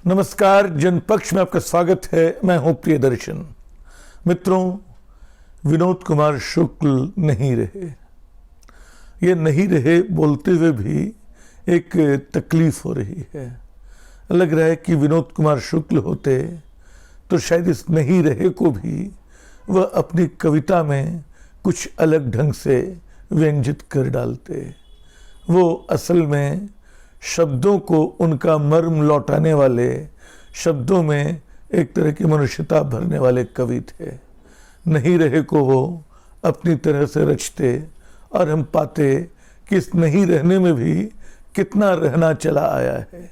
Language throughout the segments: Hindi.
नमस्कार, जनपक्ष में आपका स्वागत है। मैं हूं प्रियदर्शन। मित्रों, विनोद कुमार शुक्ल नहीं रहे। ये नहीं रहे बोलते हुए भी एक तकलीफ हो रही है। लग रहा है कि विनोद कुमार शुक्ल होते तो शायद इस नहीं रहे को भी वह अपनी कविता में कुछ अलग ढंग से व्यंजित कर डालते। वो असल में शब्दों को उनका मर्म लौटाने वाले, शब्दों में एक तरह की मनुष्यता भरने वाले कवि थे। नहीं रहे को वो अपनी तरह से रचते और हम पाते कि इस नहीं रहने में भी कितना रहना चला आया है।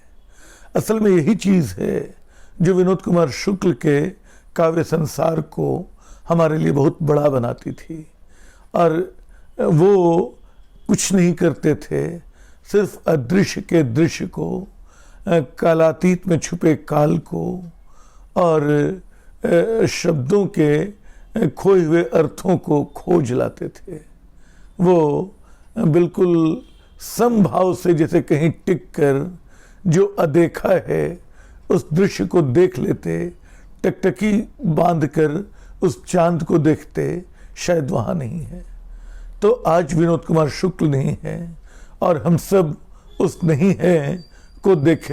असल में यही चीज़ है जो विनोद कुमार शुक्ल के काव्य संसार को हमारे लिए बहुत बड़ा बनाती थी। और वो कुछ नहीं करते थे, सिर्फ अदृश्य के दृश्य को, कालातीत में छुपे काल को और शब्दों के खोए हुए अर्थों को खोज लाते थे। वो बिल्कुल समभाव से जैसे कहीं टिक कर जो अदेखा है उस दृश्य को देख लेते, टकटकी बांध कर उस चांद को देखते, शायद वहाँ नहीं है। तो आज विनोद कुमार शुक्ल नहीं है और हम सब उस नहीं है को देख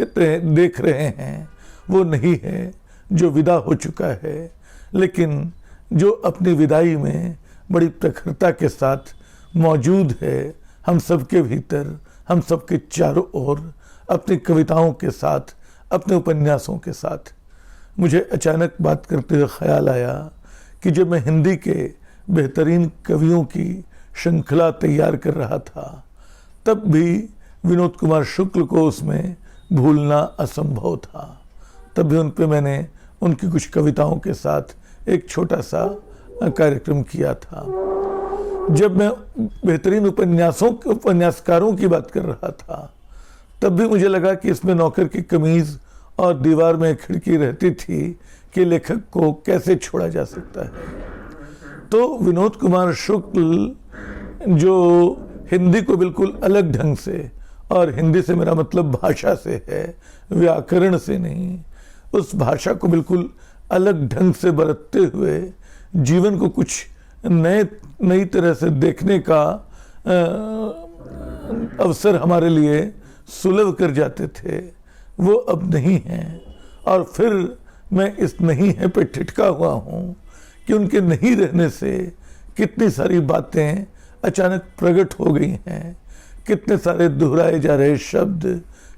रहे हैं। वो नहीं है जो विदा हो चुका है, लेकिन जो अपनी विदाई में बड़ी प्रखरता के साथ मौजूद है हम सबके भीतर, हम सबके चारों ओर, अपनी कविताओं के साथ, अपने उपन्यासों के साथ। मुझे अचानक बात करते हुए ख्याल आया कि जब मैं हिंदी के बेहतरीन कवियों की श्रृंखला तैयार कर रहा था, तब भी विनोद कुमार शुक्ल को उसमें भूलना असंभव था। तब भी उन पे मैंने उनकी कुछ कविताओं के साथ एक छोटा सा कार्यक्रम किया था। जब मैं बेहतरीन उपन्यासकारों की बात कर रहा था, तब भी मुझे लगा कि इसमें नौकर की कमीज और दीवार में खिड़की रहती थी कि लेखक को कैसे छोड़ा जा सकता है। तो विनोद कुमार शुक्ल जो हिंदी को बिल्कुल अलग ढंग से, और हिंदी से मेरा मतलब भाषा से है, व्याकरण से नहीं, उस भाषा को बिल्कुल अलग ढंग से बरतते हुए जीवन को कुछ नई तरह से देखने का अवसर हमारे लिए सुलभ कर जाते थे, वो अब नहीं हैं। और फिर मैं इस नहीं है पे ठिठका हुआ हूँ कि उनके नहीं रहने से कितनी सारी बातें अचानक प्रकट हो गई हैं, कितने सारे दोहराए जा रहे शब्द,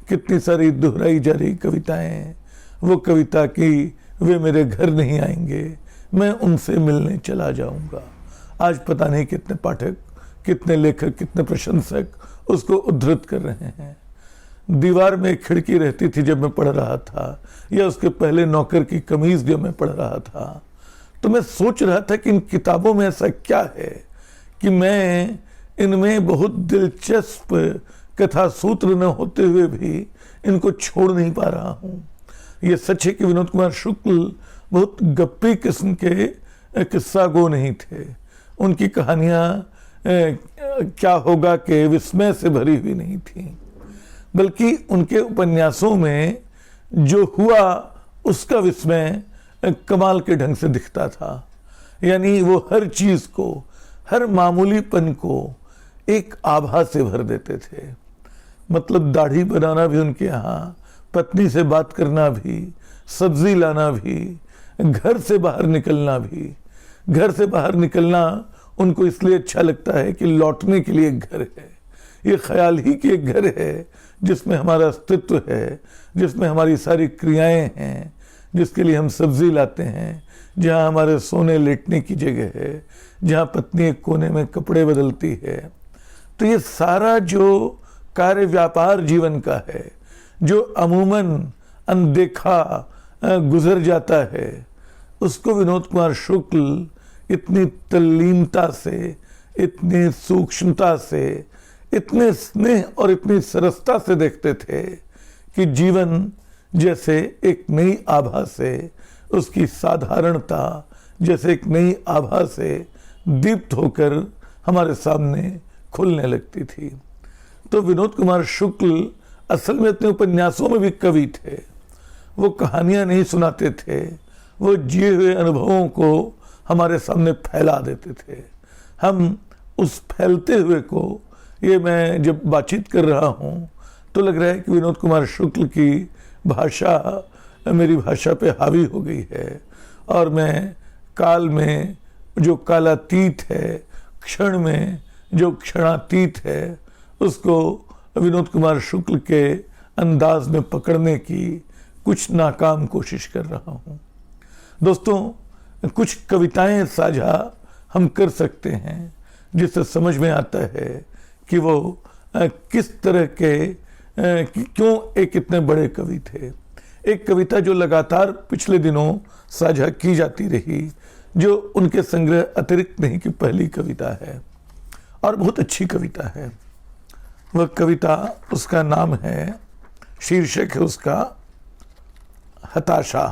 कितनी सारी दोहराई जा रही कविताएं। वो कविता की वे मेरे घर नहीं आएंगे, मैं उनसे मिलने चला जाऊंगा। आज पता नहीं कितने पाठक, कितने लेखक, कितने प्रशंसक उसको उद्धृत कर रहे हैं। दीवार में एक खिड़की रहती थी जब मैं पढ़ रहा था, या उसके पहले नौकर की कमीज जब मैं पढ़ रहा था, तो मैं सोच रहा था कि इन किताबों में ऐसा क्या है कि मैं इनमें बहुत दिलचस्प कथा सूत्र न होते हुए भी इनको छोड़ नहीं पा रहा हूँ। ये सच है कि विनोद कुमार शुक्ल बहुत गप्पी किस्म के किस्सा गो नहीं थे। उनकी कहानियाँ क्या होगा के विस्मय से भरी हुई नहीं थी, बल्कि उनके उपन्यासों में जो हुआ उसका विस्मय कमाल के ढंग से दिखता था। यानी वो हर चीज़ को, हर मामूलीपन को एक आभा से भर देते थे। मतलब दाढ़ी बनाना भी उनके यहाँ, पत्नी से बात करना भी, सब्जी लाना भी, घर से बाहर निकलना भी। घर से बाहर निकलना उनको इसलिए अच्छा लगता है कि लौटने के लिए एक घर है। ये ख्याल ही कि एक घर है जिसमें हमारा अस्तित्व है, जिसमें हमारी सारी क्रियाएं हैं, जिसके लिए हम सब्जी लाते हैं, जहाँ हमारे सोने लेटने की जगह है, जहाँ पत्नी एक कोने में कपड़े बदलती है। तो ये सारा जो कार्य व्यापार जीवन का है, जो अमूमन अनदेखा गुजर जाता है, उसको विनोद कुमार शुक्ल इतनी तल्लीनता से, इतनी सूक्ष्मता से, इतने स्नेह और इतनी सरसता से देखते थे कि जीवन जैसे एक नई आभा से, उसकी साधारणता जैसे एक नई आभा से दीप्त होकर हमारे सामने खुलने लगती थी। तो विनोद कुमार शुक्ल असल में अपने उपन्यासों में भी कवि थे वो कहानियाँ नहीं सुनाते थे, वो जिए हुए अनुभवों को हमारे सामने फैला देते थे। हम उस फैलते हुए को, ये मैं जब बातचीत कर रहा हूँ तो लग रहा है कि विनोद कुमार शुक्ल की भाषा मेरी भाषा पे हावी हो गई है, और मैं काल में जो कालातीत है, क्षण में जो क्षणातीत है, उसको विनोद कुमार शुक्ल के अंदाज में पकड़ने की कुछ नाकाम कोशिश कर रहा हूँ। दोस्तों, कुछ कविताएं साझा हम कर सकते हैं जिससे समझ में आता है कि वो किस तरह के क्यों एक इतने बड़े कवि थे। एक कविता जो लगातार पिछले दिनों साझा की जाती रही, जो उनके संग्रह अतिरिक्त नहीं की पहली कविता है, और बहुत अच्छी कविता है। वह कविता, उसका नाम है, शीर्षक है उसका हताशा।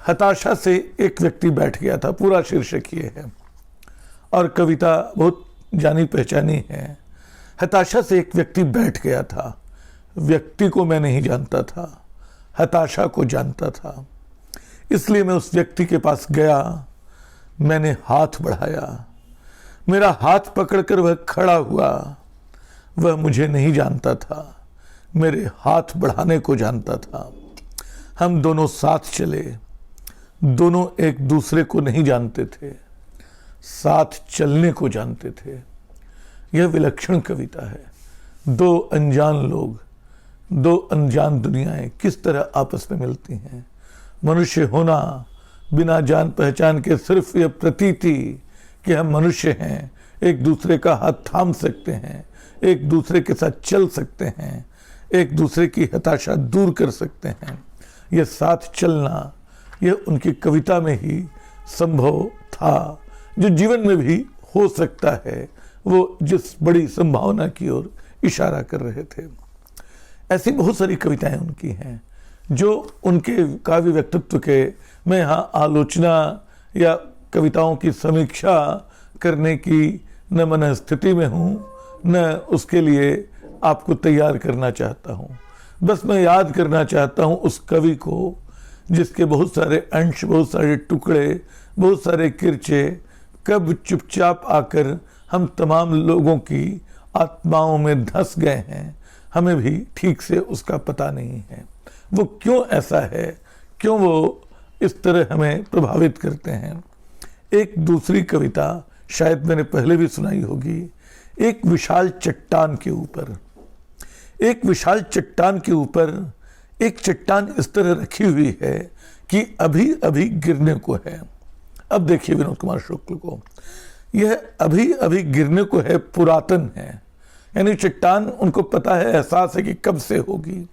हताशा से एक व्यक्ति बैठ गया था, पूरा शीर्षक ये है, और कविता बहुत जानी पहचानी है। हताशा से एक व्यक्ति बैठ गया था, व्यक्ति को मैं नहीं जानता था, हताशा को जानता था। इसलिए मैं उस व्यक्ति के पास गया, मैंने हाथ बढ़ाया, मेरा हाथ पकड़कर वह खड़ा हुआ। वह मुझे नहीं जानता था, मेरे हाथ बढ़ाने को जानता था। हम दोनों साथ चले, दोनों एक दूसरे को नहीं जानते थे, साथ चलने को जानते थे। यह विलक्षण कविता है। दो अनजान लोग, दो अनजान दुनियाएं किस तरह आपस में मिलती हैं। मनुष्य होना, बिना जान पहचान के सिर्फ यह प्रतीति कि हम मनुष्य हैं, एक दूसरे का हाथ थाम सकते हैं, एक दूसरे के साथ चल सकते हैं, एक दूसरे की हताशा दूर कर सकते हैं, यह साथ चलना, यह उनकी कविता में ही संभव था, जो जीवन में भी हो सकता है। वो जिस बड़ी संभावना की ओर इशारा कर रहे थे। ऐसी बहुत सारी कविताएं उनकी हैं जो उनके काव्य व्यक्तित्व के, मैं यहाँ आलोचना या कविताओं की समीक्षा करने की न मन स्थिति में हूँ, न उसके लिए आपको तैयार करना चाहता हूँ। बस मैं याद करना चाहता हूँ उस कवि को जिसके बहुत सारे अंश, बहुत सारे टुकड़े, बहुत सारे किरचे कब चुपचाप आकर हम तमाम लोगों की आत्माओं में धंस गए हैं, हमें भी ठीक से उसका पता नहीं है। वो क्यों ऐसा है, क्यों वो इस तरह हमें प्रभावित करते हैं। एक दूसरी कविता शायद मैंने पहले भी सुनाई होगी, एक विशाल चट्टान के ऊपर। एक विशाल चट्टान के ऊपर एक चट्टान इस तरह रखी हुई है कि अभी अभी गिरने को है। अब देखिए विनोद कुमार शुक्ल को, यह अभी अभी गिरने को है, पुरातन है, यानी चट्टान उनको पता है, एहसास है कि कब से होगी।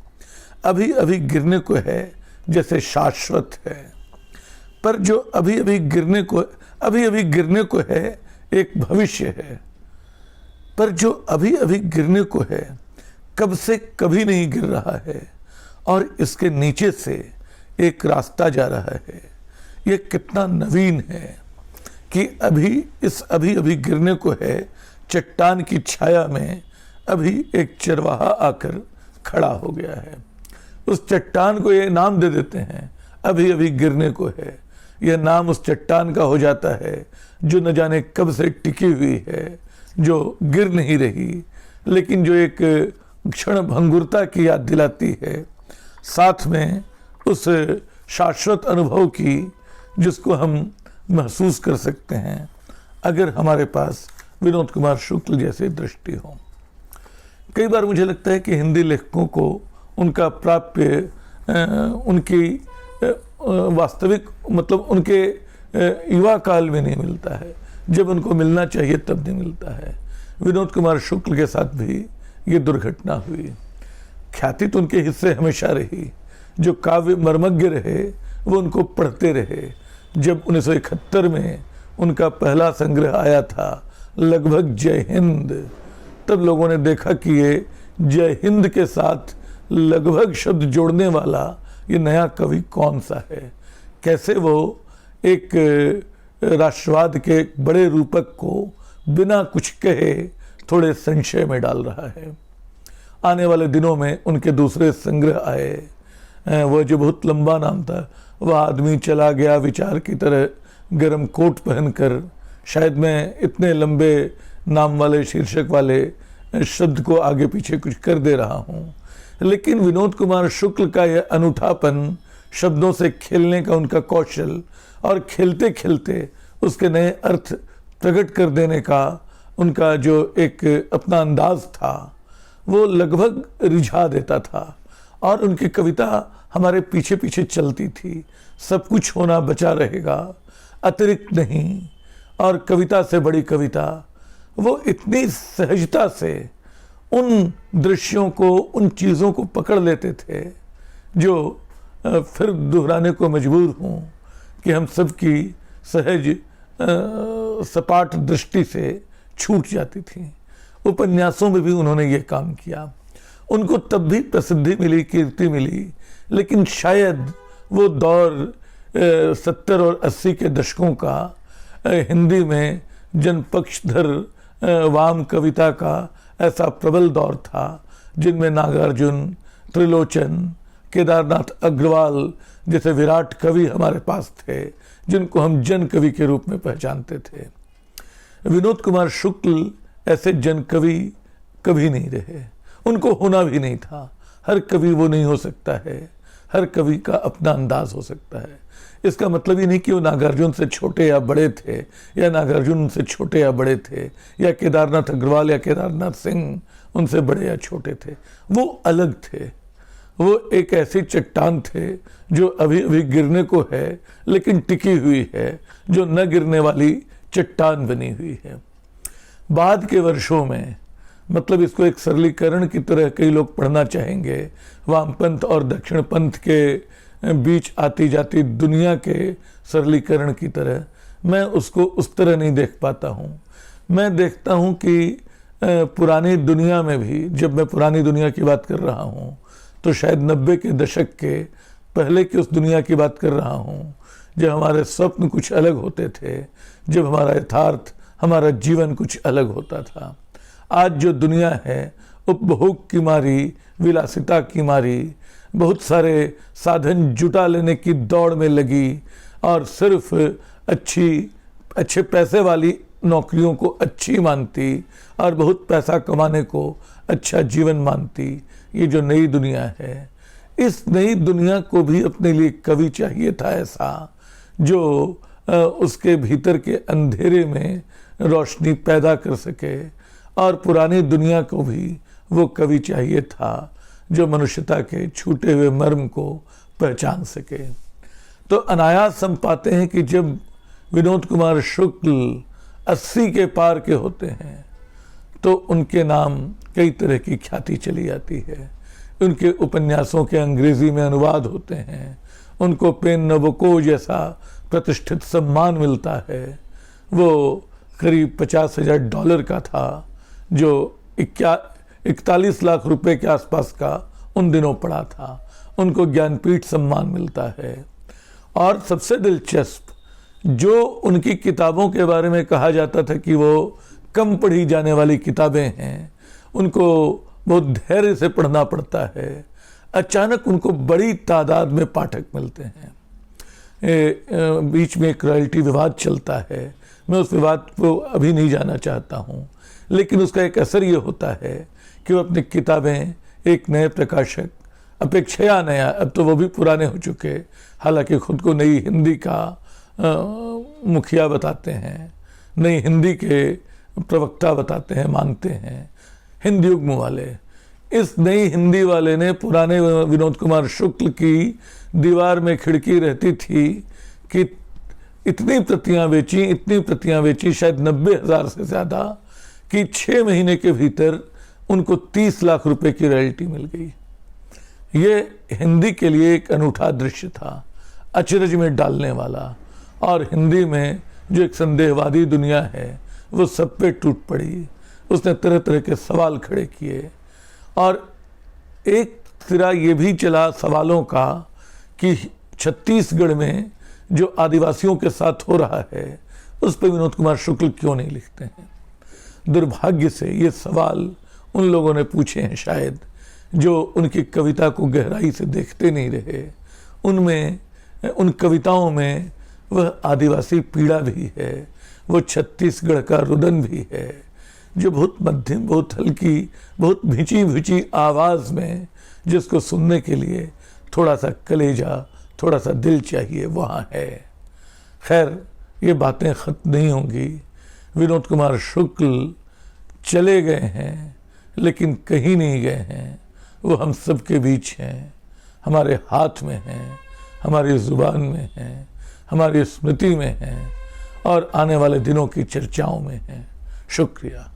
अभी अभी गिरने को है जैसे शाश्वत है, पर जो अभी अभी गिरने को है एक भविष्य है, पर जो अभी अभी गिरने को है कब से कभी नहीं गिर रहा है, और इसके नीचे से एक रास्ता जा रहा है। यह कितना नवीन है कि अभी अभी गिरने को है चट्टान की छाया में अभी एक चरवाहा आकर खड़ा हो गया है। उस चट्टान को ये नाम दे देते हैं, अभी अभी गिरने को है। यह नाम उस चट्टान का हो जाता है जो न जाने कब से टिकी हुई है, जो गिर नहीं रही, लेकिन जो एक क्षण भंगुरता की याद दिलाती है, साथ में उस शाश्वत अनुभव की जिसको हम महसूस कर सकते हैं अगर हमारे पास विनोद कुमार शुक्ल जैसे दृष्टि हो। कई बार मुझे लगता है कि हिंदी लेखकों को उनका प्राप्य, उनकी वास्तविक मतलब उनके युवा काल में नहीं मिलता है, जब उनको मिलना चाहिए तब नहीं मिलता है। विनोद कुमार शुक्ल के साथ भी ये दुर्घटना हुई। ख्याति तो उनके हिस्से हमेशा रही, जो काव्य मर्मज्ञ रहे वो उनको पढ़ते रहे। जब 1971 में उनका पहला संग्रह आया था लगभग जय हिंद, तब लोगों ने देखा कि ये जय हिंद के साथ लगभग शब्द जोड़ने वाला ये नया कवि कौन सा है, कैसे वो एक राष्ट्रवाद के एक बड़े रूपक को बिना कुछ कहे थोड़े संशय में डाल रहा है। आने वाले दिनों में उनके दूसरे संग्रह आए। वह जो बहुत लंबा नाम था, वह आदमी चला गया विचार की तरह गर्म कोट पहनकर। शायद मैं इतने लंबे नाम वाले शीर्षक वाले शब्द को आगे पीछे कुछ कर दे रहा हूँ, लेकिन विनोद कुमार शुक्ल का यह अनूठापन, शब्दों से खेलने का उनका कौशल और खेलते खेलते उसके नए अर्थ प्रकट कर देने का उनका जो एक अपना अंदाज था, वो लगभग रिझा देता था। और उनकी कविता हमारे पीछे पीछे चलती थी। सब कुछ होना बचा रहेगा, अतिरिक्त नहीं, और कविता से बड़ी कविता। वो इतनी सहजता से उन दृश्यों को, उन चीज़ों को पकड़ लेते थे जो फिर दोहराने को मजबूर हूँ कि हम सबकी सहज सपाट दृष्टि से छूट जाती थी। उपन्यासों में भी उन्होंने ये काम किया। उनको तब भी प्रसिद्धि मिली, कीर्ति मिली, लेकिन शायद वो दौर 70 और 80 के दशकों का हिंदी में जनपक्षधर वाम कविता का ऐसा प्रबल दौर था, जिनमें नागार्जुन, त्रिलोचन, केदारनाथ अग्रवाल जैसे विराट कवि हमारे पास थे, जिनको हम जन कवि के रूप में पहचानते थे। विनोद कुमार शुक्ल ऐसे जन कवि कभी नहीं रहे, उनको होना भी नहीं था। हर कवि वो नहीं हो सकता है, हर कवि का अपना अंदाज हो सकता है। इसका मतलब ही नहीं कि वो नागार्जुन से छोटे या बड़े थे, या नागार्जुन उनसे छोटे या बड़े थे, या केदारनाथ अग्रवाल या केदारनाथ सिंह उनसे बड़े या छोटे थे। वो अलग थे। वो एक ऐसी चट्टान थे जो अभी अभी गिरने को है, लेकिन टिकी हुई है, जो न गिरने वाली चट्टान बनी हुई है। बाद के वर्षों में, मतलब इसको एक सरलीकरण की तरह कई लोग पढ़ना चाहेंगे, वामपंथ और दक्षिण पंथ के बीच आती जाती दुनिया के सरलीकरण की तरह, मैं उसको उस तरह नहीं देख पाता हूँ। मैं देखता हूँ कि पुरानी दुनिया में भी, जब मैं पुरानी दुनिया की बात कर रहा हूँ तो शायद 90 के दशक के पहले की उस दुनिया की बात कर रहा हूँ, जब हमारे स्वप्न कुछ अलग होते थे, जब हमारा यथार्थ, हमारा जीवन कुछ अलग होता था। आज जो दुनिया है, उपभोग की मारी, विलासिता की मारी, बहुत सारे साधन जुटा लेने की दौड़ में लगी, और सिर्फ अच्छे पैसे वाली नौकरियों को अच्छी मानती और बहुत पैसा कमाने को अच्छा जीवन मानती। ये जो नई दुनिया है, इस नई दुनिया को भी अपने लिए कवि चाहिए था ऐसा, जो उसके भीतर के अंधेरे में रोशनी पैदा कर सके। और पुरानी दुनिया को भी वो कवि चाहिए था जो मनुष्यता के छूटे हुए मर्म को पहचान सके। तो अनायास हम पाते हैं कि जब विनोद कुमार शुक्ल 80 के पार के होते हैं, तो उनके नाम कई तरह की ख्याति चली जाती है। उनके उपन्यासों के अंग्रेजी में अनुवाद होते हैं, उनको पेन नबोको जैसा प्रतिष्ठित सम्मान मिलता है। वो करीब $50,000 का था, जो 41 लाख रुपए के आसपास का उन दिनों पड़ा था। उनको ज्ञानपीठ सम्मान मिलता है। और सबसे दिलचस्प, जो उनकी किताबों के बारे में कहा जाता था कि वो कम पढ़ी जाने वाली किताबें हैं, उनको बहुत धैर्य से पढ़ना पड़ता है। अचानक उनको बड़ी तादाद में पाठक मिलते हैं। बीच में एक रॉयल्टी विवाद चलता है, मैं उस विवाद को अभी नहीं जाना चाहता हूँ, लेकिन उसका एक असर ये होता है कि वो अपनी किताबें एक नए प्रकाशक, अपेक्षया नया, अब तो वो भी पुराने हो चुके, हालांकि खुद को नई हिंदी का मुखिया बताते हैं, नई हिंदी के प्रवक्ता बताते हैं, मानते हैं, हिंदी युग्म वाले। इस नई हिंदी वाले ने पुराने विनोद कुमार शुक्ल की दीवार में खिड़की रहती थी कि इतनी प्रतियां बेची, शायद 90,000 से ज़्यादा, कि 6 महीने के भीतर उनको 30 लाख रुपए की रॉयल्टी मिल गई। ये हिंदी के लिए एक अनूठा दृश्य था, अचरज में डालने वाला। और हिंदी में जो एक संदेहवादी दुनिया है, वो सब पे टूट पड़ी। उसने तरह तरह के सवाल खड़े किए, और एक सिरा ये भी चला सवालों का कि छत्तीसगढ़ में जो आदिवासियों के साथ हो रहा है, उस पर विनोद कुमार शुक्ल क्यों नहीं लिखते हैं। दुर्भाग्य से ये सवाल उन लोगों ने पूछे हैं शायद जो उनकी कविता को गहराई से देखते नहीं रहे, उनमें, उन कविताओं में वह आदिवासी पीड़ा भी है, वो छत्तीसगढ़ का रुदन भी है, जो बहुत मध्यम, बहुत हल्की, बहुत भिंची भिंची आवाज़ में, जिसको सुनने के लिए थोड़ा सा कलेजा, थोड़ा सा दिल चाहिए, वहाँ है। खैर, ये बातें ख़त्म नहीं होंगी। विनोद कुमार शुक्ल चले गए हैं, लेकिन कहीं नहीं गए हैं। वो हम सब के बीच हैं, हमारे हाथ में हैं, हमारी ज़ुबान में हैं, हमारी स्मृति में हैं और आने वाले दिनों की चर्चाओं में हैं। शुक्रिया।